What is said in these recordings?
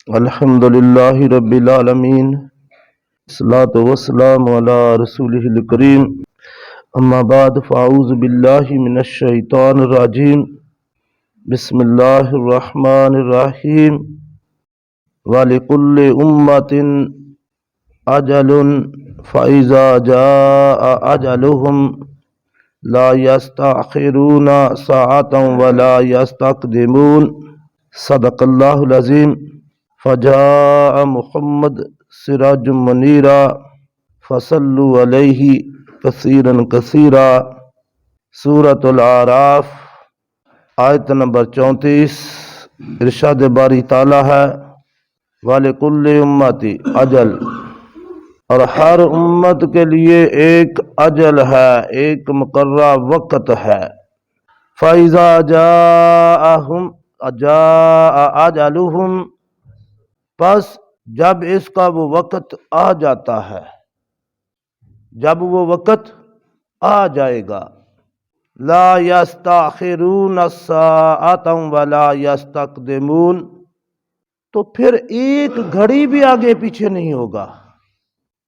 الحمد للہ رب العالمین، الصلاۃ والسلام علی رسولہ الکریم، اما بعد فاعوذ باللہ من الشیطان الرجیم، بسم اللہ الرحمن الرحیم۔ وَلِكُلِّ أُمَّةٍ أَجَلٌ فَإِذَا جَاءَ أَجَلُهُمْ لَا يَسْتَأْخِرُونَ سَاعَةً وَلَا يَسْتَقْدِمُونَ۔ صدق اللہ العظیم۔ فجاء محمد سراج منیرا فصلوا علیہ کثیرا کثیرا۔ سورۃ الاعراف آیت نمبر 34۔ ارشاد باری تعالیٰ ہے وَلِكُلِّ أُمَّةٍ اجل، اور ہر امت کے لیے ایک اجل ہے، ایک مقررہ وقت ہے۔ فَإِذَا جَاءَ أَجَلُهُمْ، پس جب اس کا وہ وقت آ جاتا ہے، جب وہ وقت آ جائے گا، لا یستأخرون ساعة ولا یستقدمون، تو پھر ایک گھڑی بھی آگے پیچھے نہیں ہوگا۔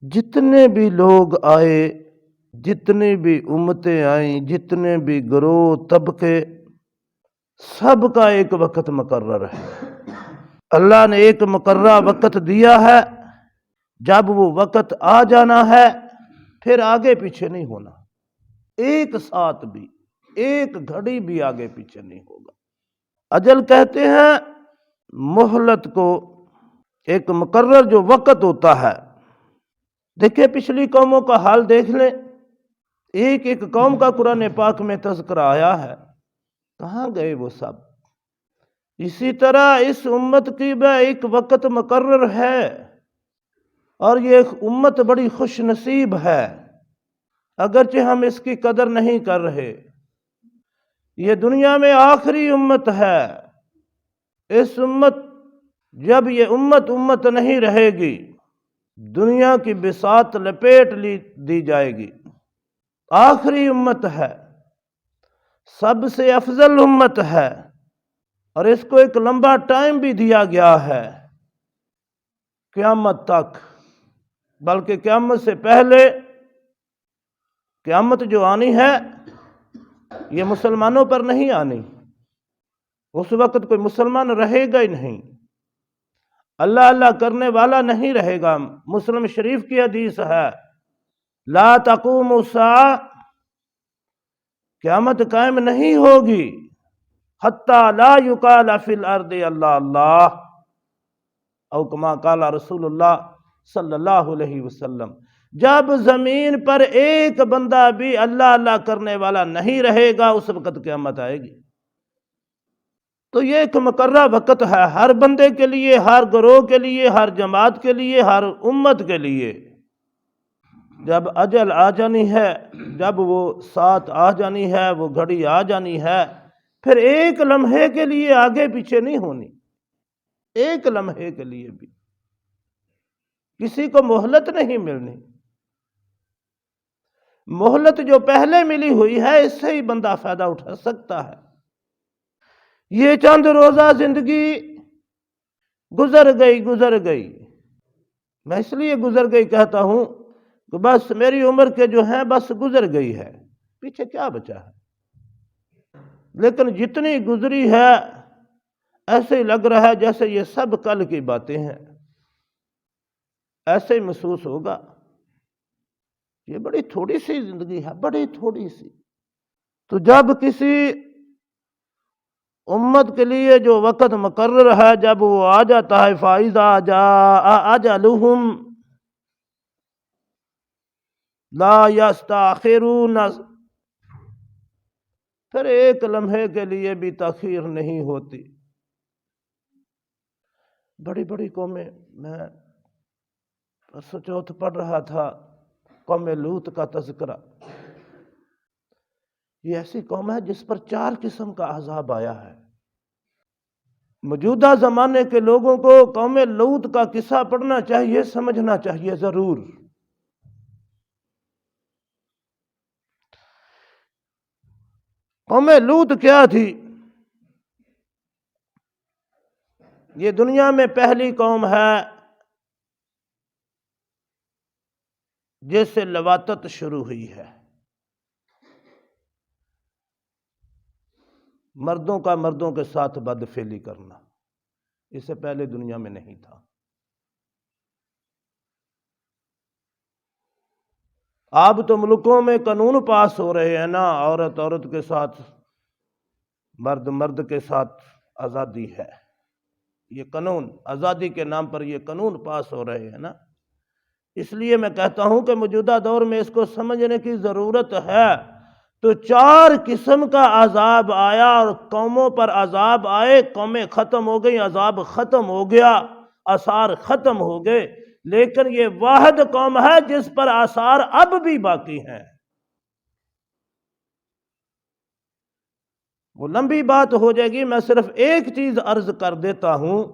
جتنے بھی لوگ آئے، جتنی بھی امتیں آئیں، جتنے بھی گروہ طبقے، سب کا ایک وقت مقرر ہے۔ اللہ نے ایک مقررہ وقت دیا ہے، جب وہ وقت آ جانا ہے پھر آگے پیچھے نہیں ہونا، ایک ساتھ بھی، ایک گھڑی بھی آگے پیچھے نہیں ہوگا۔ اجل کہتے ہیں مہلت کو، ایک مقرر جو وقت ہوتا ہے۔ دیکھیں پچھلی قوموں کا حال دیکھ لیں، ایک ایک قوم کا قرآن پاک میں تذکرہ آیا ہے، کہاں گئے وہ سب؟ اسی طرح اس امت کی بھی ایک وقت مقرر ہے، اور یہ امت بڑی خوش نصیب ہے، اگرچہ ہم اس کی قدر نہیں کر رہے۔ یہ دنیا میں آخری امت ہے۔ اس امت، جب یہ امت نہیں رہے گی، دنیا کی بساط لپیٹ دی جائے گی۔ آخری امت ہے، سب سے افضل امت ہے، اور اس کو ایک لمبا ٹائم بھی دیا گیا ہے قیامت تک، بلکہ قیامت سے پہلے، قیامت جو آنی ہے یہ مسلمانوں پر نہیں آنی، اس وقت کوئی مسلمان رہے گا ہی نہیں، اللہ اللہ کرنے والا نہیں رہے گا۔ مسلم شریف کی حدیث ہے لا تقوم الساعہ، قیامت قائم نہیں ہوگی حتی لا یقال فی الارض اللہ اللہ، او کما قال رسول اللہ صلی اللہ علیہ وسلم، جب زمین پر ایک بندہ بھی اللہ اللہ کرنے والا نہیں رہے گا، اس وقت قیامت آئے گی۔ تو یہ ایک مقررہ وقت ہے ہر بندے کے لیے، ہر گروہ کے لیے، ہر جماعت کے لیے، ہر امت کے لیے۔ جب اجل آ جانی ہے، جب وہ ساتھ آ جانی ہے، وہ گھڑی آ جانی ہے، پھر ایک لمحے کے لیے آگے پیچھے نہیں ہونی، ایک لمحے کے لیے بھی کسی کو مہلت نہیں ملنی۔ مہلت جو پہلے ملی ہوئی ہے اس سے ہی بندہ فائدہ اٹھا سکتا ہے۔ یہ چند روزہ زندگی گزر گئی، میں اس لیے گزر گئی کہتا ہوں کہ بس میری عمر کے جو ہیں بس گزر گئی ہے، پیچھے کیا بچا ہے۔ لیکن جتنی گزری ہے ایسے ہی لگ رہا ہے جیسے یہ سب کل کی باتیں ہیں، ایسے ہی محسوس ہوگا۔ یہ بڑی تھوڑی سی زندگی ہے، بڑی تھوڑی سی۔ تو جب کسی امت کے لیے جو وقت مقرر ہے، جب وہ آ جاتا ہے فَإِذَا جَاءَ أَجَلُهُمْ لَا يَسْتَأْخِرُونَ، پھر ایک لمحے کے لیے بھی تاخیر نہیں ہوتی۔ بڑی بڑی قومیں، میں چوتھ پڑھ رہا تھا قوم لوط کا تذکرہ، یہ ایسی قوم ہے جس پر 4 قسم کا عذاب آیا ہے۔ موجودہ زمانے کے لوگوں کو قوم لوط کا قصہ پڑھنا چاہیے، سمجھنا چاہیے ضرور۔ قوم لوط کیا تھی؟ یہ دنیا میں پہلی قوم ہے جس سے لواطت شروع ہوئی ہے، مردوں کا مردوں کے ساتھ بدفعلی کرنا، اس سے پہلے دنیا میں نہیں تھا۔ اب تو ملکوں میں قانون پاس ہو رہے ہیں نا، عورت عورت کے ساتھ، مرد مرد کے ساتھ آزادی ہے، یہ قانون آزادی کے نام پر یہ قانون پاس ہو رہے ہیں نا۔ اس لیے میں کہتا ہوں کہ موجودہ دور میں اس کو سمجھنے کی ضرورت ہے۔ تو 4 قسم کا عذاب آیا اور قوموں پر عذاب آئے، قومیں ختم ہو گئی، عذاب ختم ہو گیا، آثار ختم ہو گئے، لیکن یہ واحد قوم ہے جس پر آثار اب بھی باقی ہیں۔ وہ لمبی بات ہو جائے گی، میں صرف ایک چیز عرض کر دیتا ہوں۔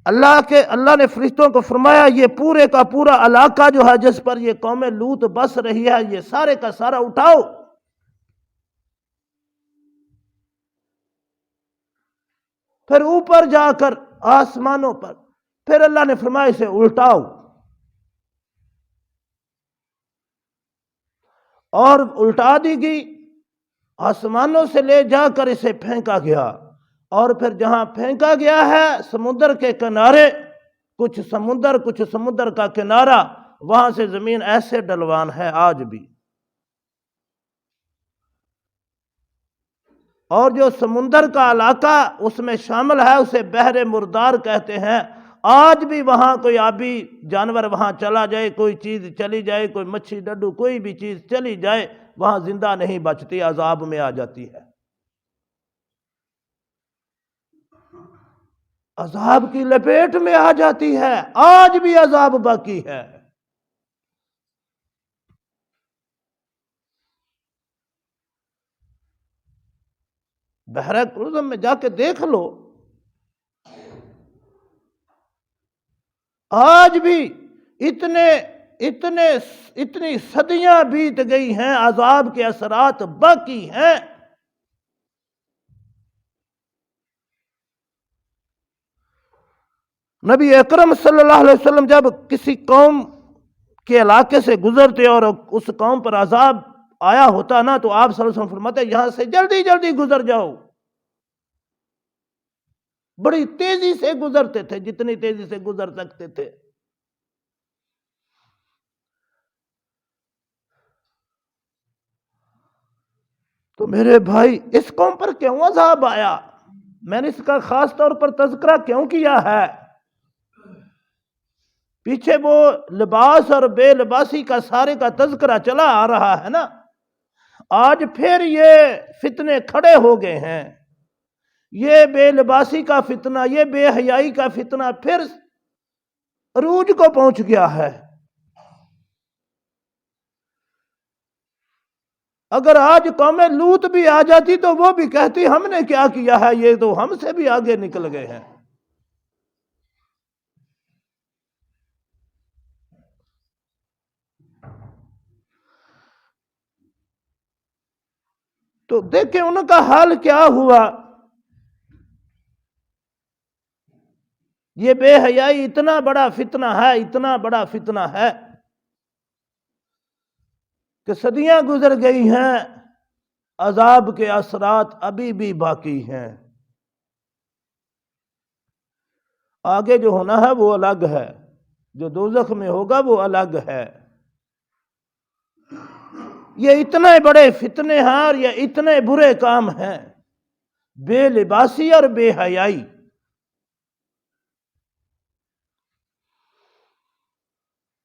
اللہ نے فرشتوں کو فرمایا یہ پورے کا پورا علاقہ جو ہے جس پر یہ قوم لوط بس رہی ہے، یہ سارے کا سارا اٹھاؤ، پھر اوپر جا کر آسمانوں پر، پھر اللہ نے فرمایا اسے الٹاؤ، اور الٹا دی گئی، آسمانوں سے لے جا کر اسے پھینکا گیا، اور پھر جہاں پھینکا گیا ہے سمندر کے کنارے، کچھ سمندر کا کنارہ، وہاں سے زمین ایسے ڈلوان ہے آج بھی، اور جو سمندر کا علاقہ اس میں شامل ہے اسے بحر مردار کہتے ہیں۔ آج بھی وہاں کوئی آبی جانور وہاں چلا جائے، کوئی چیز چلی جائے، کوئی مچھی ڈڈو کوئی بھی چیز چلی جائے، وہاں زندہ نہیں بچتی، عذاب میں آ جاتی ہے، عذاب کی لپیٹ میں آ جاتی ہے، آج بھی عذاب باقی ہے۔ بحر کلزم میں جا کے دیکھ لو، آج بھی اتنی صدیاں بیت گئی ہیں، عذاب کے اثرات باقی ہیں۔ نبی اکرم صلی اللہ علیہ وسلم جب کسی قوم کے علاقے سے گزرتے اور اس قوم پر عذاب آیا ہوتا نا، تو آپ صلی اللہ علیہ وسلم فرماتے یہاں سے جلدی جلدی گزر جاؤ، بڑی تیزی سے گزرتے تھے، جتنی تیزی سے گزر سکتے تھے۔ تو میرے بھائی اس قوم پر کیوں عذاب آیا؟ میں نے اس کا خاص طور پر تذکرہ کیوں کیا ہے؟ پیچھے وہ لباس اور بے لباسی کا سارے کا تذکرہ چلا آ رہا ہے نا، آج پھر یہ فتنے کھڑے ہو گئے ہیں، یہ بے لباسی کا فتنہ، یہ بے حیائی کا فتنہ پھر عروج کو پہنچ گیا ہے۔ اگر آج قوم لوط بھی آ جاتی تو وہ بھی کہتی ہم نے کیا کیا ہے، یہ تو ہم سے بھی آگے نکل گئے ہیں۔ تو دیکھیں ان کا حال کیا ہوا۔ یہ بے حیائی اتنا بڑا فتنہ ہے، اتنا بڑا فتنہ ہے کہ صدیاں گزر گئی ہیں، عذاب کے اثرات ابھی بھی باقی ہیں۔ آگے جو ہونا ہے وہ الگ ہے، جو دوزخ میں ہوگا وہ الگ ہے۔ یہ اتنے بڑے فتنے ہیں اور یہ اتنے برے کام ہیں، بے لباسی اور بے حیائی۔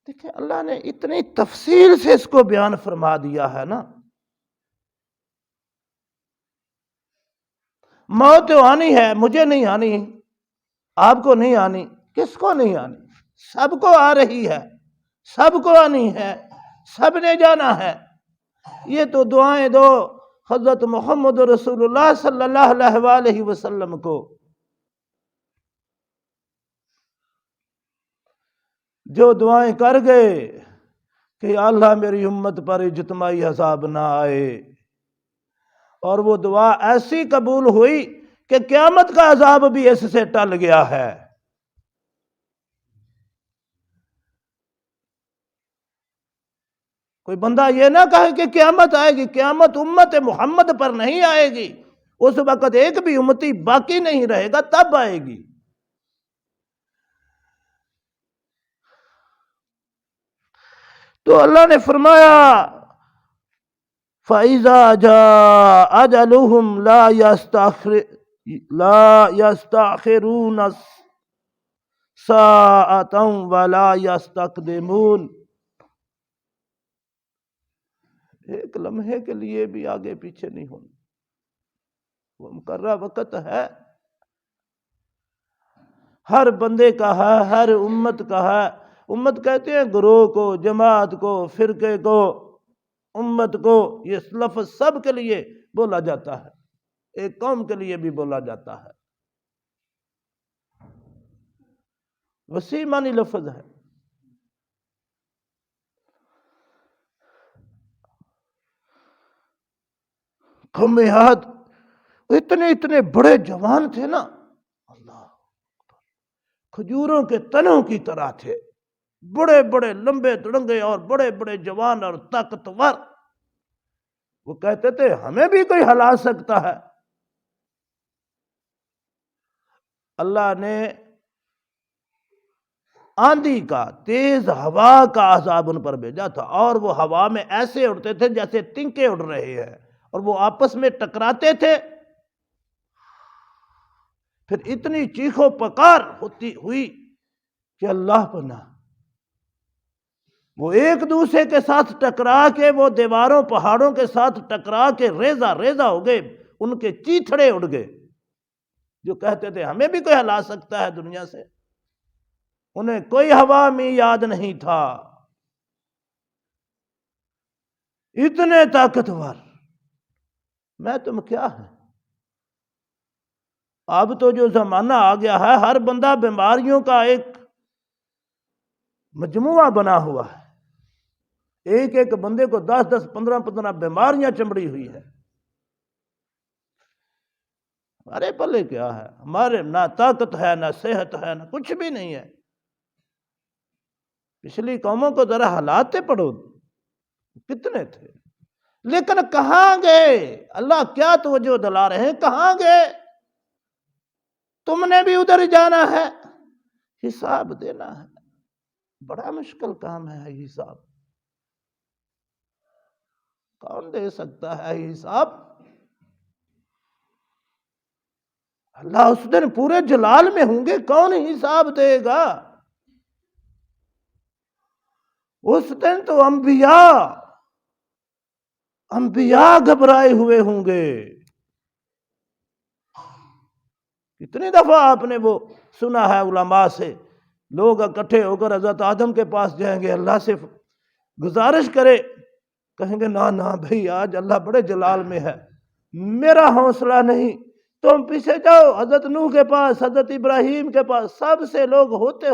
دیکھیں اللہ نے اتنی تفصیل سے اس کو بیان فرما دیا ہے نا۔ موت تو آنی ہے، مجھے نہیں آنی، آپ کو نہیں آنی، کس کو نہیں آنی؟ سب کو آ رہی ہے، سب کو آنی ہے، سب نے جانا ہے۔ یہ تو دعائیں دو حضرت محمد رسول اللہ صلی اللہ علیہ وآلہ وسلم کو، جو دعائیں کر گئے کہ اللہ میری امت پر اجتماعی عذاب نہ آئے، اور وہ دعا ایسی قبول ہوئی کہ قیامت کا عذاب بھی اس سے ٹل گیا ہے۔ کوئی بندہ یہ نہ کہے کہ قیامت آئے گی، قیامت امت محمد پر نہیں آئے گی، اس وقت ایک بھی امتی باقی نہیں رہے گا، تب آئے گی۔ تو اللہ نے فرمایا فَإِذَا جَاءَ أَجَلُهُمْ لَا يَسْتَأْخِرُونَ سَاعَةً وَلَا يَسْتَقْدِمُونَ، ایک لمحے کے لیے بھی آگے پیچھے نہیں ہونا، وہ مقررہ وقت ہے، ہر بندے کا ہے، ہر امت کا ہے۔ امت کہتے ہیں گروہ کو، جماعت کو، فرقے کو، امت کو، یہ لفظ سب کے لیے بولا جاتا ہے، ایک قوم کے لیے بھی بولا جاتا ہے، وسیع معنی لفظ ہے۔ قوم عاد اتنے بڑے جوان تھے نا، اللہ، کھجوروں کے تنوں کی طرح تھے، بڑے بڑے لمبے تڑنگے اور بڑے بڑے جوان اور طاقتور۔ وہ کہتے تھے ہمیں بھی کوئی ہلا سکتا ہے۔ اللہ نے آندھی کا، تیز ہوا کا عذاب ان پر بھیجا تھا، اور وہ ہوا میں ایسے اڑتے تھے جیسے تنکے اڑ رہے ہیں، اور وہ آپس میں ٹکراتے تھے، پھر اتنی چیخو پکار ہوئی کہ اللہ پناہ، وہ ایک دوسرے کے ساتھ ٹکرا کے، وہ دیواروں پہاڑوں کے ساتھ ٹکرا کے ریزہ ریزہ ہو گئے، ان کے چیتھڑے اڑ گئے۔ جو کہتے تھے ہمیں بھی کوئی ہلا سکتا ہے دنیا سے، انہیں کوئی ہوا میں یاد نہیں تھا، اتنے طاقتور۔ میں تم کیا ہے؟ اب تو جو زمانہ آ گیا ہے، ہر بندہ بیماریوں کا ایک مجموعہ بنا ہوا ہے، ایک ایک بندے کو 10 15 بیماریاں چمڑی ہوئی ہے۔ ہمارے پلے کیا ہے؟ ہمارے نہ طاقت ہے، نہ صحت ہے، نہ کچھ بھی نہیں ہے۔ پچھلی قوموں کو ذرا حالات پڑھو، کتنے تھے، لیکن کہاں گئے؟ اللہ کیا توجہ دلا رہے ہیں، کہاں گئے؟ تم نے بھی ادھر جانا ہے، حساب دینا ہے، بڑا مشکل کام ہے حساب، کون دے سکتا ہے حساب؟ اللہ اس دن پورے جلال میں ہوں گے، کون حساب دے گا؟ اس دن تو انبیاء گھبرائے ہوئے ہوں گے۔ کتنی دفعہ آپ نے وہ سنا ہے علماء سے، لوگ اکٹھے ہو کر حضرت آدم کے پاس جائیں گے، اللہ سے گزارش کرے، کہیں گے نہ بھائی، آج اللہ بڑے جلال میں ہے، میرا حوصلہ نہیں، تم پیچھے جاؤ حضرت نوح کے پاس، حضرت ابراہیم کے پاس، سب سے لوگ ہوتے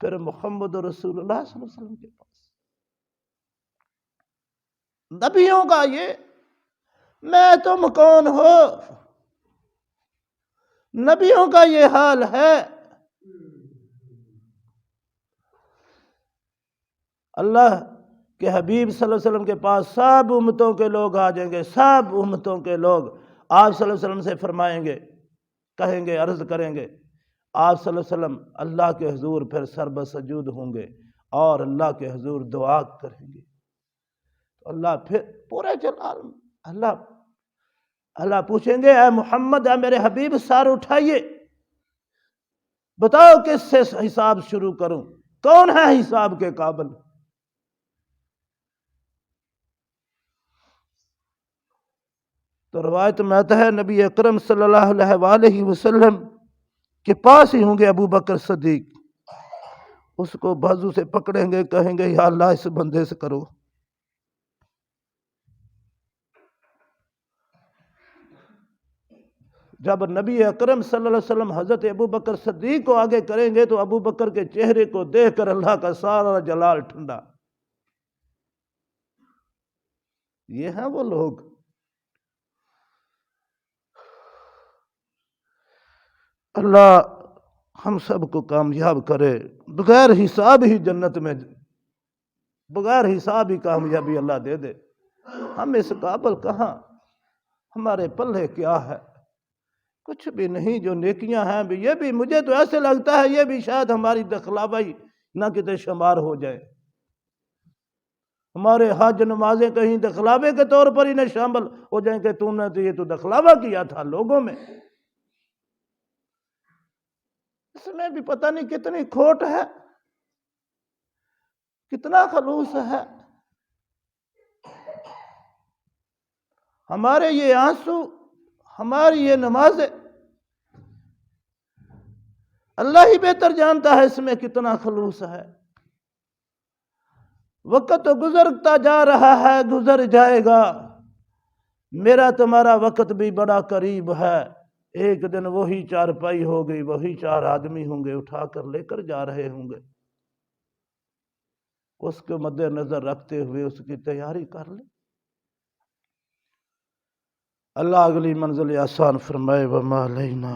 پھر محمد رسول اللہ صلی اللہ علیہ وسلم کے پاس۔ نبیوں کا یہ میں تم کون ہو، نبیوں کا یہ حال ہے۔ اللہ کے حبیب صلی اللہ علیہ وسلم کے پاس سب امتوں کے لوگ آ جائیں گے، سب امتوں کے لوگ آپ صلی اللہ علیہ وسلم سے فرمائیں گے، کہیں گے، عرض کریں گے، آپ صلی اللہ علیہ وسلم اللہ کے حضور پھر سر بسجود ہوں گے اور اللہ کے حضور دعا کریں گے، تو اللہ پھر پورے جلال اللہ پوچھیں گے، اے محمد، اے میرے حبیب، سر اٹھائیے، بتاؤ کس سے حساب شروع کروں، کون ہے حساب کے قابل؟ تو روایت میں آتا ہے نبی اکرم صلی اللہ علیہ وآلہ وسلم کے پاس ہی ہوں گے ابو بکر صدیق، اس کو بازو سے پکڑیں گے، کہیں گے یا اللہ اس بندے سے کرو۔ جب نبی اکرم صلی اللہ علیہ وسلم حضرت ابو بکر صدیق کو آگے کریں گے تو ابو بکر کے چہرے کو دیکھ کر اللہ کا سارا جلال ٹھنڈا۔ یہ ہیں وہ لوگ اللہ ہم سب کو کامیاب کرے، بغیر حساب ہی جنت میں، بغیر حساب ہی کامیابی اللہ دے دے۔ ہم اس قابل کہاں، ہمارے پلے کیا ہے؟ کچھ بھی نہیں۔ جو نیکیاں ہیں بھی، یہ بھی مجھے تو ایسے لگتا ہے یہ بھی شاید ہماری دخلاوی نہ کتے شمار ہو جائے، ہمارے حج نمازیں کہیں دخلاوے کے طور پر ہی نہ شامل ہو جائیں کہ تم نے تو یہ تو دخلاوہ کیا تھا لوگوں میں۔ اس میں بھی پتہ نہیں کتنی کھوٹ ہے، کتنا خلوص ہے۔ ہمارے یہ آنسو، ہماری یہ نمازیں، اللہ ہی بہتر جانتا ہے اس میں کتنا خلوص ہے۔ وقت تو گزرتا جا رہا ہے، گزر جائے گا، میرا تمہارا وقت بھی بڑا قریب ہے۔ ایک دن وہی چارپائی ہوگی، وہی 4 آدمی ہوں گے اٹھا کر لے کر جا رہے ہوں گے۔ اس کو مد نظر رکھتے ہوئے اس کی تیاری کر لیں۔ اللہ اگلی منزل آسان فرمائے۔ وما علینا